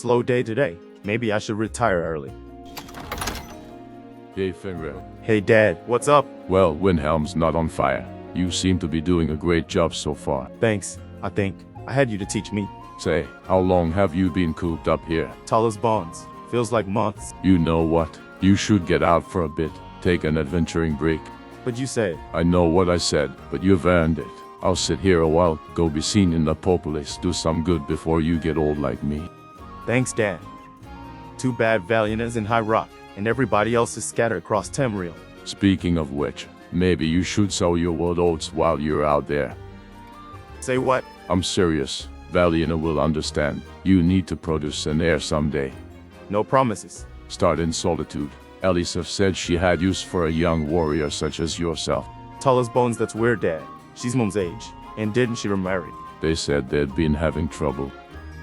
slow day today. Maybe I should retire early. Hey Fenrir. Hey Dad, what's up? Well, Windhelm's not on fire. You seem to be doing a great job so far. Thanks, I think. I had you to teach me. Say, how long have you been cooped up here? Tall as bones. Feels like months. You know what? You should get out for a bit. Take an adventuring break. But you said... I know what I said, but you've earned it. I'll sit here a while, go be seen in the Popolis, do some good before you get old like me. Thanks, Dad. Too bad Valiant is in High Rock, and everybody else is scattered across Tamriel. Speaking of which, maybe you should sow your wood oats while you're out there. Say what? I'm serious. Valiant will understand. You need to produce an heir someday. No promises. Start in solitude. Elisa said she had use for a young warrior such as yourself. Tall as bones, that's weird, Dad. She's Mom's age. And didn't she remarry? They said they'd been having trouble.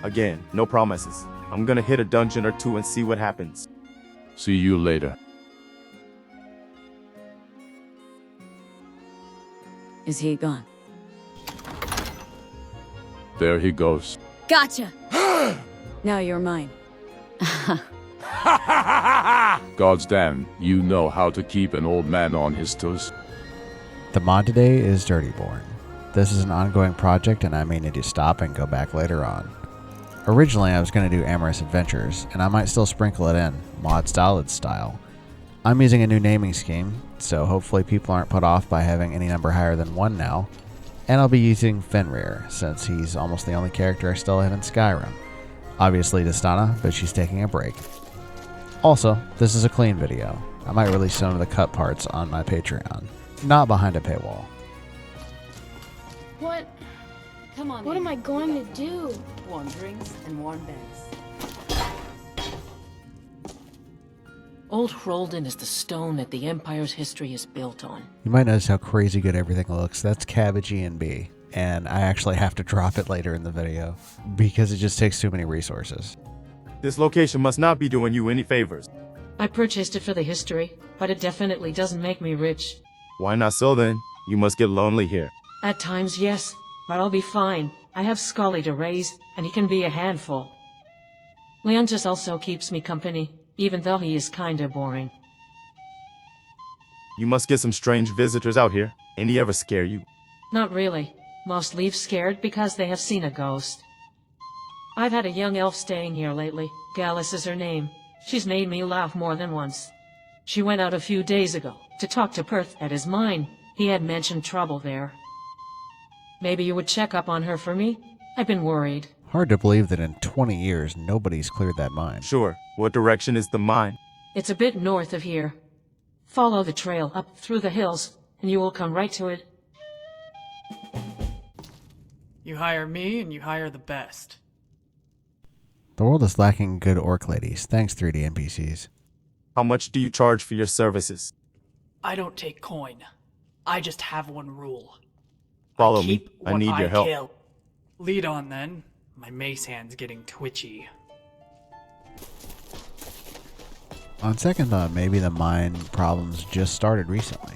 Again, no promises. I'm gonna hit a dungeon or two and see what happens. See you later. Is he gone? There he goes. Gotcha! Now you're mine. Gods damn, you know how to keep an old man on his toes. The mod today is Dirtyborn. This is an ongoing project and I may need to stop and go back later on. Originally I was going to do Amorous Adventures, and I might still sprinkle it in, mod style. I'm using a new naming scheme, so hopefully people aren't put off by having any number higher than 1 now, and I'll be using Fenrir, since he's almost the only character I still have in Skyrim. Obviously Dastana, but she's taking a break. Also, this is a clean video. I might release some of the cut parts on my Patreon, not behind a paywall. What? Come on. What am I going to do? Warm drinks and warm beds. Old Hroldan is the stone that the Empire's history is built on. You might notice how crazy good everything looks. That's Cabbage E&B, and I actually have to drop it later in the video because it just takes too many resources. This location must not be doing you any favors. I purchased it for the history, but it definitely doesn't make me rich. Why not so then? You must get lonely here. At times, yes, but I'll be fine. I have Scully to raise, and he can be a handful. Leontis also keeps me company, even though he is kinda boring. You must get some strange visitors out here. Any ever scare you? Not really. Most leave scared because they have seen a ghost. I've had a young elf staying here lately. Galesse is her name. She's made me laugh more than once. She went out a few days ago to talk to Perth at his mine. He had mentioned trouble there. Maybe you would check up on her for me? I've been worried. Hard to believe that in 20 years nobody's cleared that mine. Sure. What direction is the mine? It's a bit north of here. Follow the trail up through the hills, and you will come right to it. You hire me, and you hire the best. The world is lacking good orc ladies. Thanks 3D NPCs. How much do you charge for your services? I don't take coin. I just have one rule. Follow me. Keep I what need your help. kill. Lead on then. My mace hand's getting twitchy. On second thought, maybe the mine problems just started recently.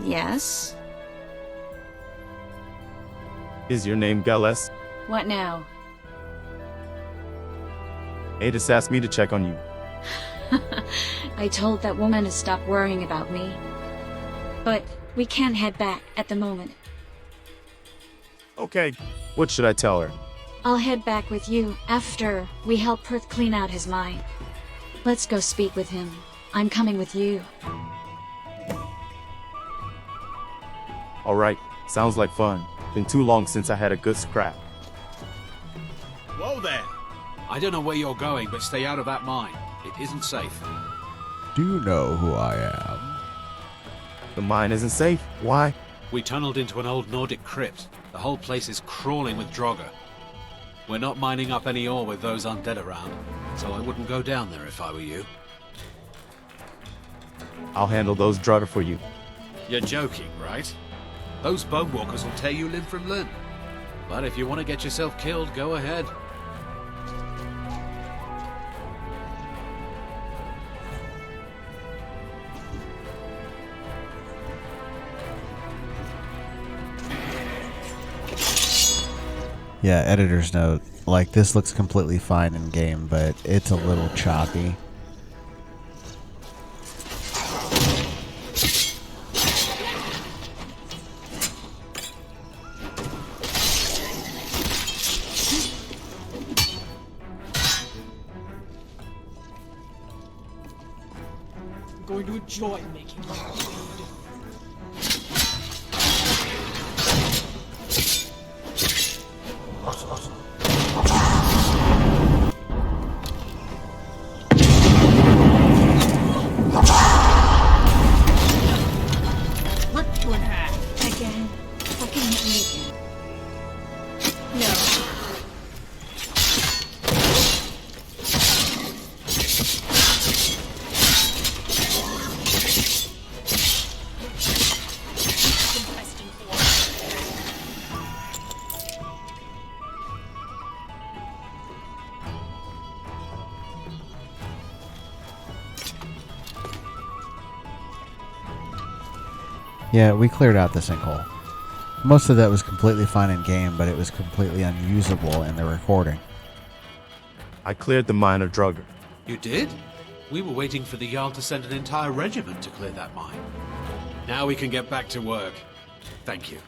Yes? Is your name Galesse? What now? Adis asked me to check on you. I told that woman to stop worrying about me. But we can't head back at the moment. Okay. What should I tell her? I'll head back with you after we help Perth clean out his mine. Let's go speak with him. I'm coming with you. Alright. Sounds like fun. Been too long since I had a good scrap. Whoa there! I don't know where you're going, but stay out of that mine. It isn't safe. Do you know who I am? The mine isn't safe. Why? We tunneled into an old Nordic crypt. The whole place is crawling with Draugr. We're not mining up any ore with those undead around, so I wouldn't go down there if I were you. I'll handle those Draugr for you. You're joking, right? Those bone walkers will tear you limb from limb. But if you want to get yourself killed, go ahead. Yeah, editor's note. Like, this looks completely fine in game, but it's a little choppy. I'm going to enjoy making you bleed. Rip you in half. Again. Fucking hit me again. No. Yeah, we cleared out the sinkhole. Most of that was completely fine in game, but it was completely unusable in the recording. I cleared the mine of Draugr. You did? We were waiting for the Jarl to send an entire regiment to clear that mine. Now we can get back to work. Thank you.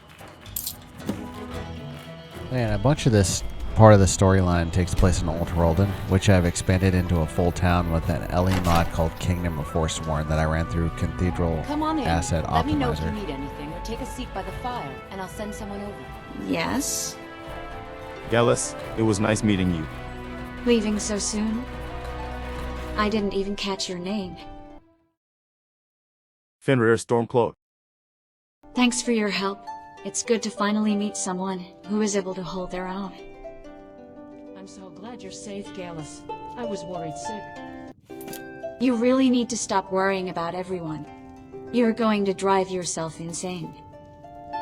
And a bunch of this part of the storyline takes place in Old Hroldan, which I've expanded into a full town with an LE mod called Kingdom of Forsworn that I ran through Cathedral Come on in. Asset Let me know if you Optimizer. need anything, or take a seat by the fire, and I'll send someone over. Yes? Galesse, it was nice meeting you. Leaving so soon? I didn't even catch your name. Fenrir Stormcloak. Thanks for your help. It's good to finally meet someone who is able to hold their own. I'm so glad you're safe, Galesse. I was worried sick. You really need to stop worrying about everyone. You're going to drive yourself insane.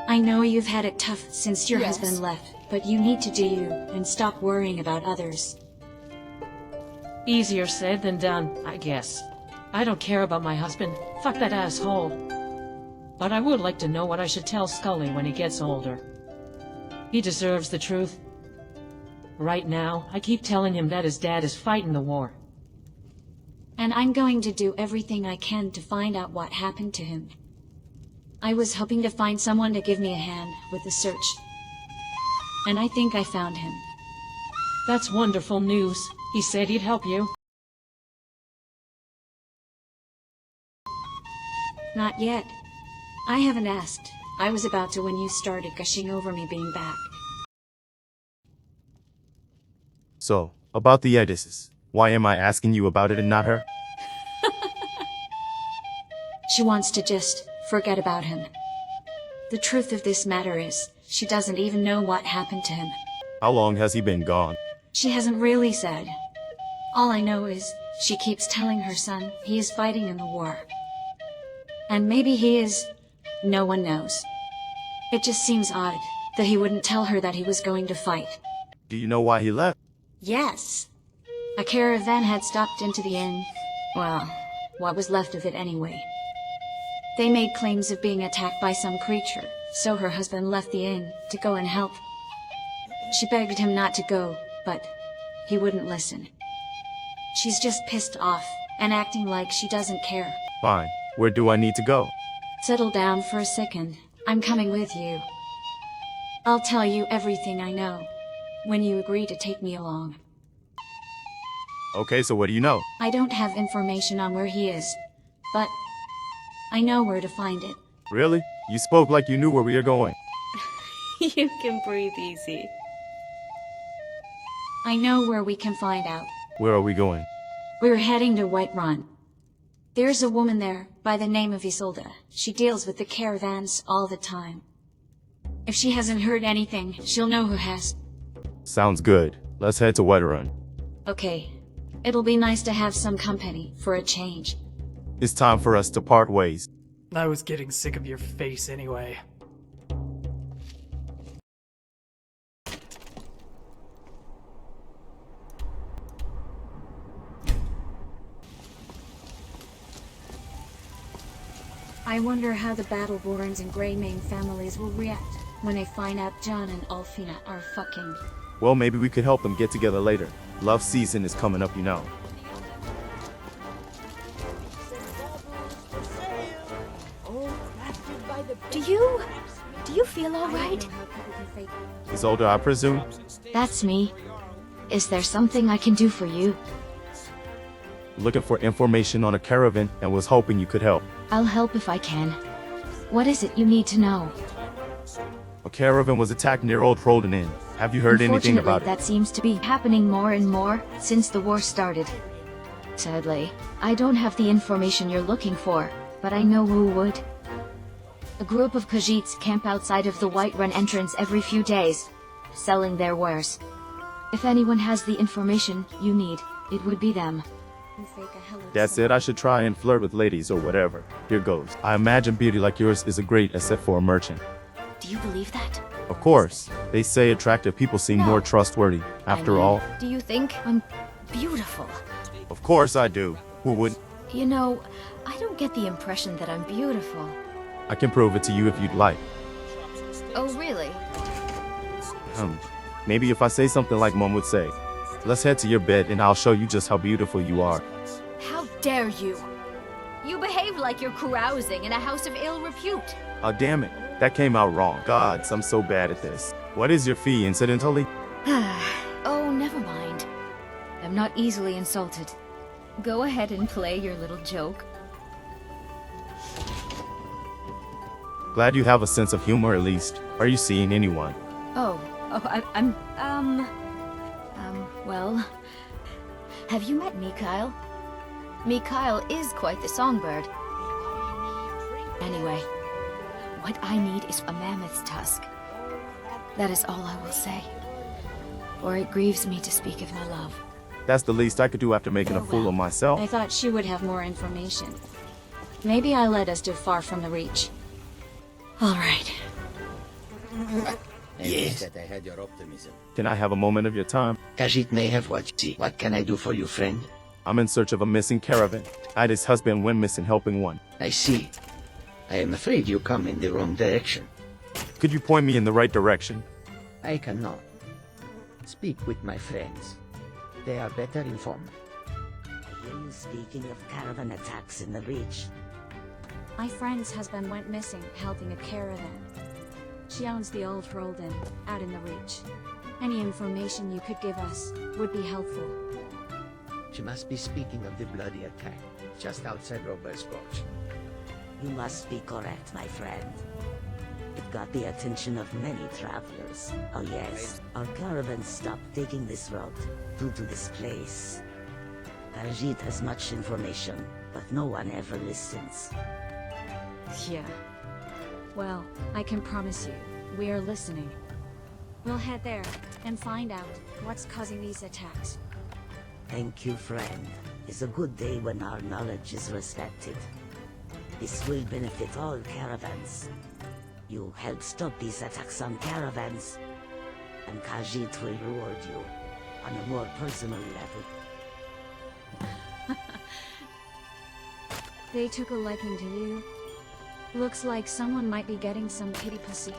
I know you've had it tough since your husband left, but you need to do you and stop worrying about others. Easier said than done, I guess. I don't care about my husband. Fuck that asshole. But I would like to know what I should tell Scully when he gets older. He deserves the truth. Right now, I keep telling him that his dad is fighting the war. And I'm going to do everything I can to find out what happened to him. I was hoping to find someone to give me a hand with the search. And I think I found him. That's wonderful news. He said he'd help you. Not yet. I haven't asked. I was about to when you started gushing over me being back. So, about the Edises. Why am I asking you about it and not her? She wants to just forget about him. The truth of this matter is, she doesn't even know what happened to him. How long has he been gone? She hasn't really said. All I know is, she keeps telling her son he is fighting in the war. And maybe he is. No one knows. It just seems odd that he wouldn't tell her that he was going to fight. Do you know why he left? Yes. A caravan had stopped into the inn. Well, what was left of it anyway. They made claims of being attacked by some creature, so her husband left the inn to go and help. She begged him not to go, but he wouldn't listen. She's just pissed off and acting like she doesn't care. Fine. Where do I need to go? Settle down for a second. I'm coming with you. I'll tell you everything I know when you agree to take me along. Okay, so what do you know? I don't have information on where he is, but I know where to find it. Really? You spoke like you knew where we are going. You can breathe easy. I know where we can find out. Where are we going? We're heading to Whiterun. There's a woman there by the name of Ysolda. She deals with the caravans all the time. If she hasn't heard anything, she'll know who has. Sounds good. Let's head to Whiterun. Okay. It'll be nice to have some company for a change. It's time for us to part ways. I was getting sick of your face anyway. I wonder how the Battleborns and Greymane families will react when they find out John and Ulfina are fucking. Well, maybe we could help them get together later. Love season is coming up, you know. Do you feel alright? Ysolda, I presume? That's me. Is there something I can do for you? Looking for information on a caravan and was hoping you could help. I'll help if I can. What is it you need to know? A caravan was attacked near Old Hroldan Inn. Have you heard anything about it? That seems to be happening more and more since the war started. Sadly, I don't have the information you're looking for, but I know who would. A group of Khajiits camp outside of the Whiterun entrance every few days, selling their wares. If anyone has the information you need, it would be them. That's it, I should try and flirt with ladies or whatever. Here goes. I imagine beauty like yours is a great asset for a merchant. Do you believe that? Of course. They say attractive people seem more trustworthy. After all. Do you think I'm beautiful? Of course I do. Who would? You know, I don't get the impression that I'm beautiful. I can prove it to you if you'd like. Oh, really? Maybe if I say something like Mom would say. Let's head to your bed and I'll show you just how beautiful you are. How dare you? You behave like you're carousing in a house of ill repute. Oh, damn it. That came out wrong. Gods, I'm so bad at this. What is your fee, incidentally? Oh, never mind. I'm not easily insulted. Go ahead and play your little joke. Glad you have a sense of humor at least. Are you seeing anyone? Well, have you met Mikhail? Mikhail is quite the songbird. Anyway, what I need is a mammoth's tusk. That is all I will say. For it grieves me to speak of my love. That's the least I could do after making a fool of myself. I thought she would have more information. Maybe I led us too far from the reach. All right. Yes. That I had your optimism. Can I have a moment of your time? Khajiit may have what you see. What can I do for you, friend? I'm in search of a missing caravan. Ida's husband went missing helping one. I see. I am afraid you come in the wrong direction. Could you point me in the right direction? I cannot. Speak with my friends. They are better informed. I hear you speaking of caravan attacks in the Reach. My friend's husband went missing helping a caravan. She owns the Old Hroldan, out in the Reach. Any information you could give us would be helpful. She must be speaking of the bloody attack, just outside Robert's Gorge. You must be correct, my friend. It got the attention of many travelers. Oh yes, our caravan stopped taking this route due to this place. Khajiit has much information, but no one ever listens. Yeah. Well, I can promise you, we are listening. We'll head there and find out what's causing these attacks. Thank you, friend. It's a good day when our knowledge is respected. This will benefit all caravans. You help stop these attacks on caravans, and Khajiit will reward you on a more personal level. They took a liking to you. Looks like someone might be getting some kitty pussy.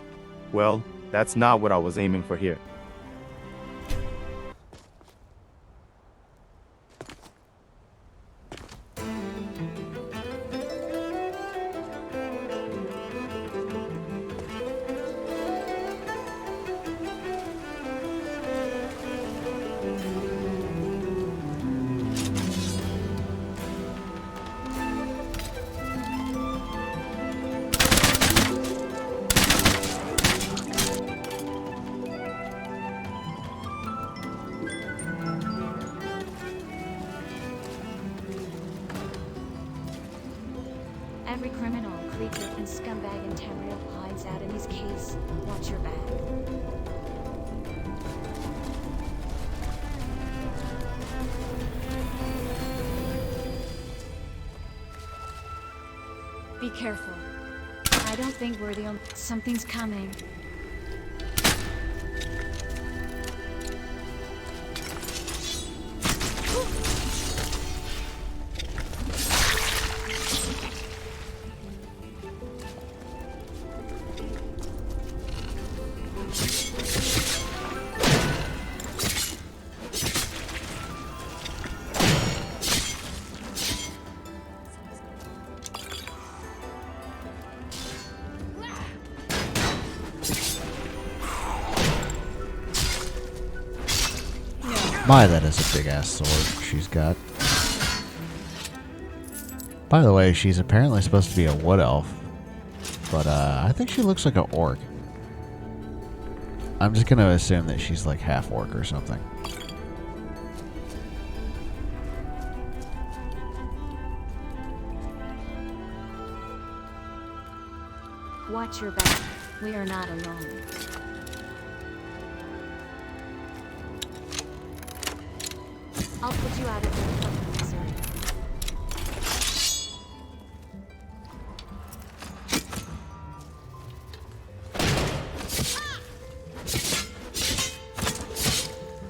Well, that's not what I was aiming for here. Every criminal, creature, and scumbag in Tamriel hides out in his caves. Watch your back. Be careful. I don't think we're the only... Something's coming. My, that is a big ass sword she's got. By the way, she's apparently supposed to be a wood elf, but I think she looks like an orc. I'm just gonna assume that she's like half orc or something. Watch your back. We are not alone. I'll put you out of your fucking misery.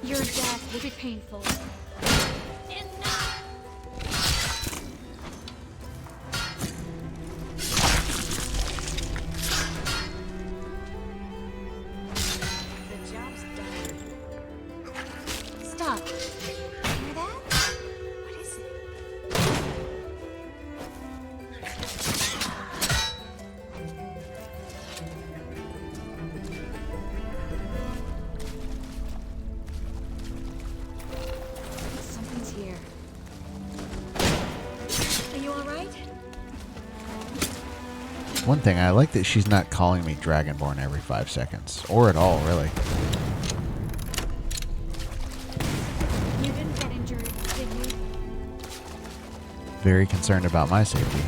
Your death will be painful. One thing, I like that she's not calling me Dragonborn every 5 seconds. Or at all, really. You didn't get injured, did you? Very concerned about my safety.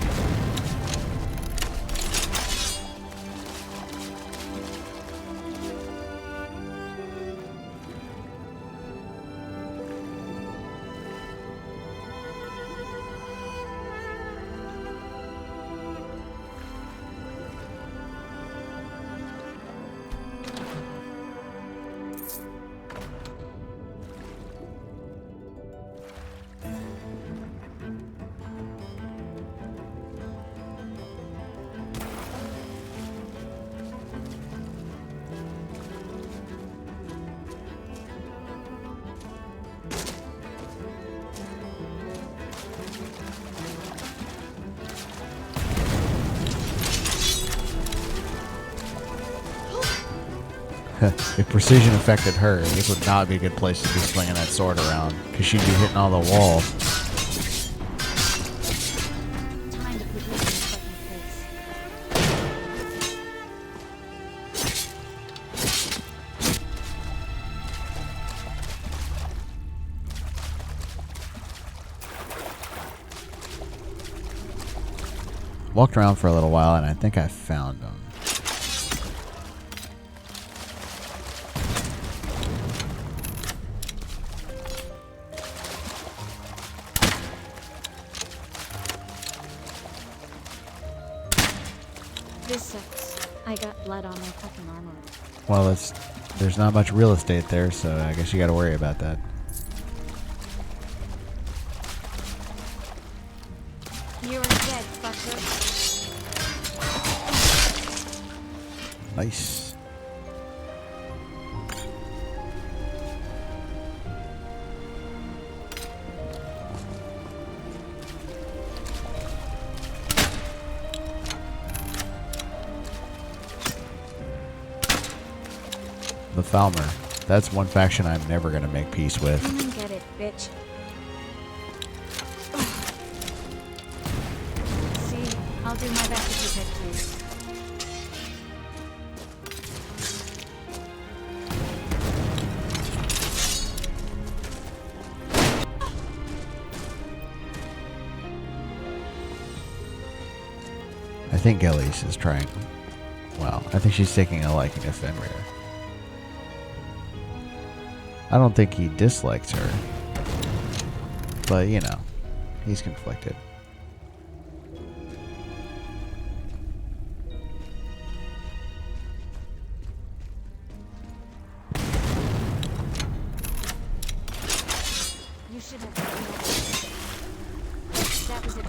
If precision affected her, this would not be a good place to be swinging that sword around, because she'd be hitting all the walls. Time to put you in your fucking face. Walked around for a little while, and I think I found them. This sucks. I got blood on my fucking armor. Well, there's not much real estate there, so I guess you gotta worry about that. You're dead, fucker. Nice. The Falmer. That's one faction I'm never gonna make peace with. Come and get it, bitch. See, I'll do my best to protect you. I think Galesse is trying. Well, I think she's taking a liking to Fenrir. I don't think he dislikes her. But, you know, he's conflicted. You should have done that. That was it.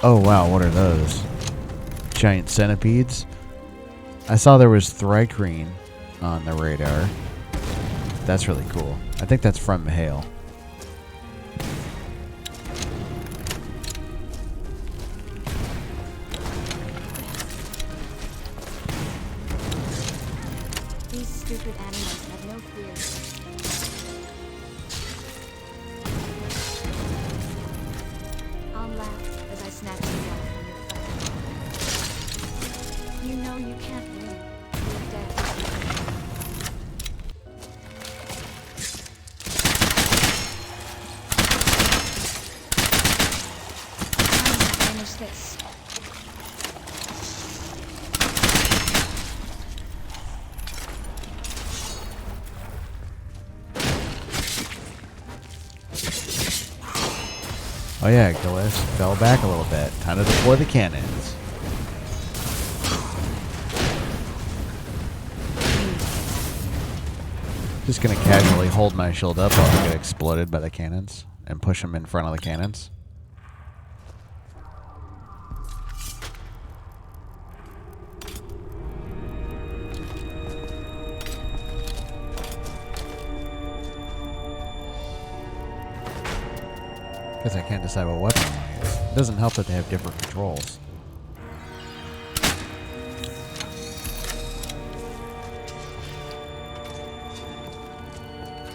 Oh wow, what are those? Giant centipedes? I saw there was Thrycreen on the radar. That's really cool. I think that's from Hail. These stupid animals have no fear. I'll laugh as I snatch you off from your fight. You know you can't win. You're dead. Finish this. Oh yeah, Galesse fell back a little bit. Time to deploy the cannons. Just gonna casually hold my shield up while I get exploded by the cannons and push them in front of the cannons. Because I can't decide what weapon I use. It doesn't help that they have different controls.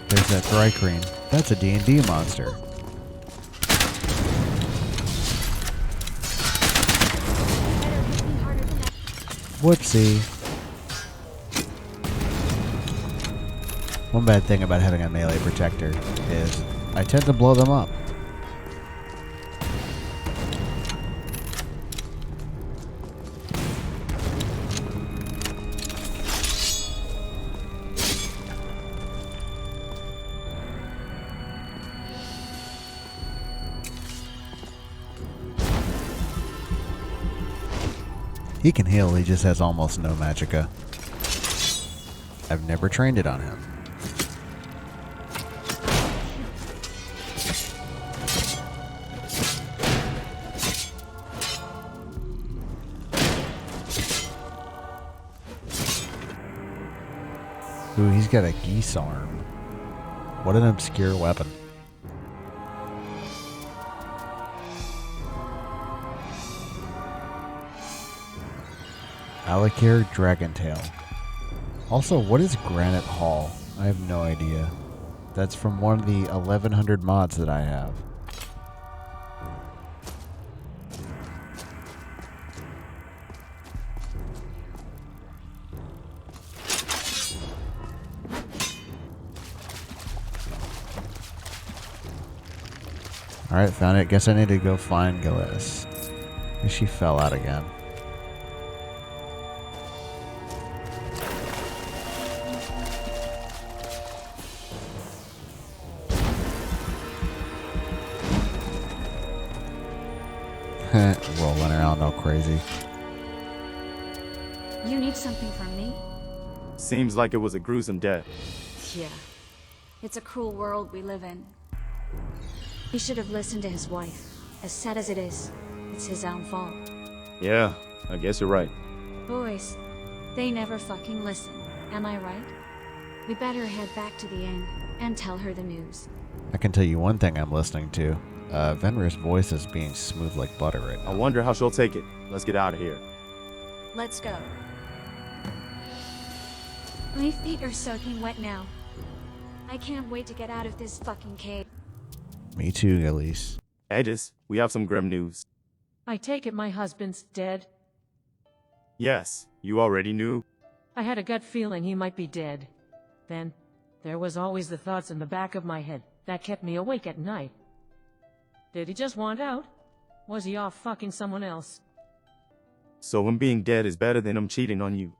There's that Thrycreen. That's a D&D monster. Whoopsie. One bad thing about having a melee protector is I tend to blow them up. He can heal, he just has almost no magicka. I've never trained it on him. Ooh, he's got a geese arm. What an obscure weapon. Alakir Dragontail. Also, what is Granite Hall? I have no idea. That's from one of the 1100 mods that I have. Alright, found it. Guess I need to go find Galesse. She fell out again. Rolling around all crazy. You need something from me? Seems like it was a gruesome death. Yeah. It's a cruel world we live in. He should have listened to his wife. As sad as it is, it's his own fault. Yeah, I guess you're right. Boys, they never fucking listen. Am I right? We better head back to the inn and tell her the news. I can tell you one thing I'm listening to. Fenrir's voice is being smooth like butter right now. I wonder how she'll take it. Let's get out of here. Let's go. My feet are soaking wet now. I can't wait to get out of this fucking cave. Me too, Galesse. Aegis, we have some grim news. I take it my husband's dead? Yes, you already knew. I had a gut feeling he might be dead. Then, there was always the thoughts in the back of my head that kept me awake at night. Did he just want out? Was he off fucking someone else? So him being dead is better than him cheating on you.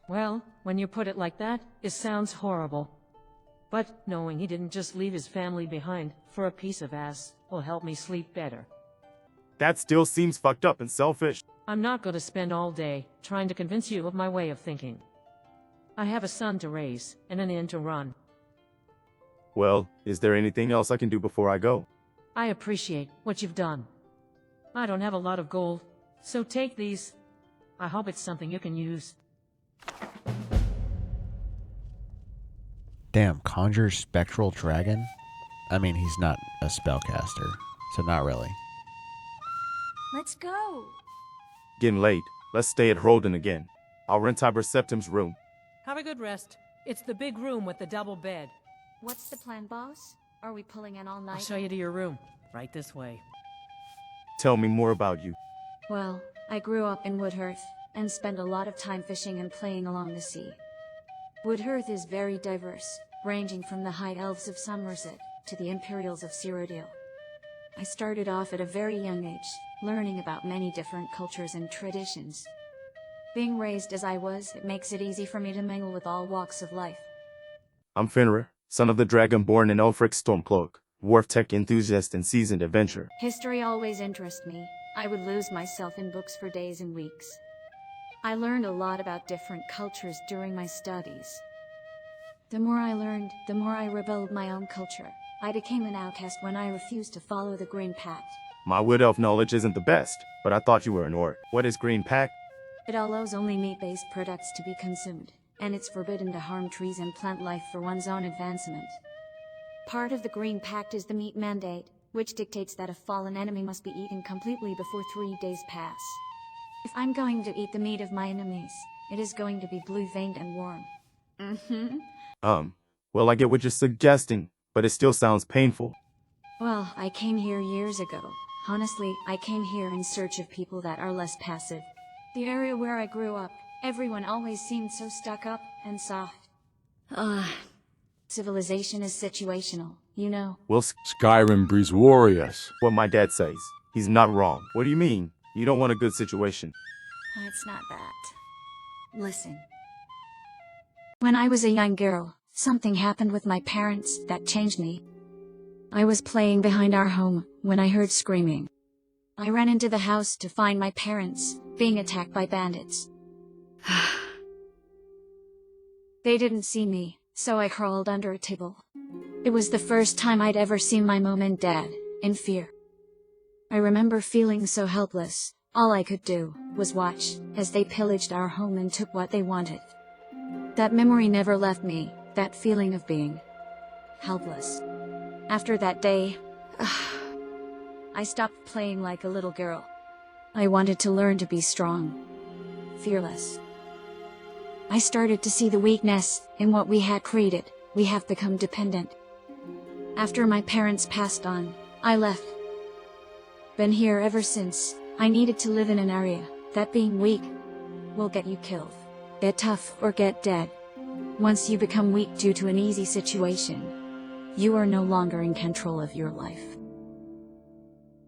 Well, when you put it like that, it sounds horrible. But knowing he didn't just leave his family behind for a piece of ass will help me sleep better. That still seems fucked up and selfish. I'm not going to spend all day trying to convince you of my way of thinking. I have a son to raise and an inn to run. Well, is there anything else I can do before I go? I appreciate what you've done. I don't have a lot of gold, so take these. I hope it's something you can use. Damn, conjure spectral dragon? I mean, he's not a spellcaster, so not really. Let's go. Getting late. Let's stay at Hroldan again. I'll rent Tiber Septim's room. Have a good rest. It's the big room with the double bed. What's the plan, boss? Are we pulling in all night? I'll show you to your room. Right this way. Tell me more about you. Well, I grew up in Woodhearth, and spent a lot of time fishing and playing along the sea. Woodhearth is very diverse, ranging from the High Elves of Somerset to the Imperials of Cyrodiil. I started off at a very young age, learning about many different cultures and traditions. Being raised as I was, it makes it easy for me to mingle with all walks of life. I'm Fenrir, son of the Dragonborn and Ulfric Stormcloak, dwarf tech enthusiast and seasoned adventurer. History always interests me. I would lose myself in books for days and weeks. I learned a lot about different cultures during my studies. The more I learned, the more I rebelled my own culture. I became an outcast when I refused to follow the Green Pact. My wood elf knowledge isn't the best, but I thought you were an orc. What is Green Pact? It allows only meat-based products to be consumed, and it's forbidden to harm trees and plant life for one's own advancement. Part of the Green Pact is the Meat Mandate, which dictates that a fallen enemy must be eaten completely before 3 days pass. If I'm going to eat the meat of my enemies, it is going to be blue-veined and warm. Well, I get what you're suggesting, but it still sounds painful. Well, I came here years ago. Honestly, I came here in search of people that are less passive. The area where I grew up, everyone always seemed so stuck up and soft. Civilization is situational, you know. Well, Skyrim breeds warriors. what my dad says. He's not wrong. What do you mean? You don't want a good situation. It's not that. Listen. When I was a young girl, something happened with my parents that changed me. I was playing behind our home when I heard screaming. I ran into the house to find my parents being attacked by bandits. They didn't see me, so I crawled under a table. It was the first time I'd ever seen my mom and dad in fear. I remember feeling so helpless. All I could do was watch as they pillaged our home and took what they wanted. That memory never left me, that feeling of being helpless. After that day, I stopped playing like a little girl. I wanted to learn to be strong, fearless. I started to see the weakness in what we had created. We have become dependent. After my parents passed on, I left. Been here ever since. I needed to live in an area that being weak will get you killed. Get tough or get dead. Once you become weak due to an easy situation, you are no longer in control of your life.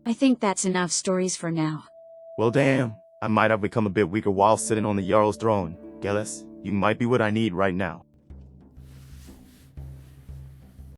I think that's enough stories for now. Well, damn. I might have become a bit weaker while sitting on the Jarl's throne. Galesse, you might be what I need right now.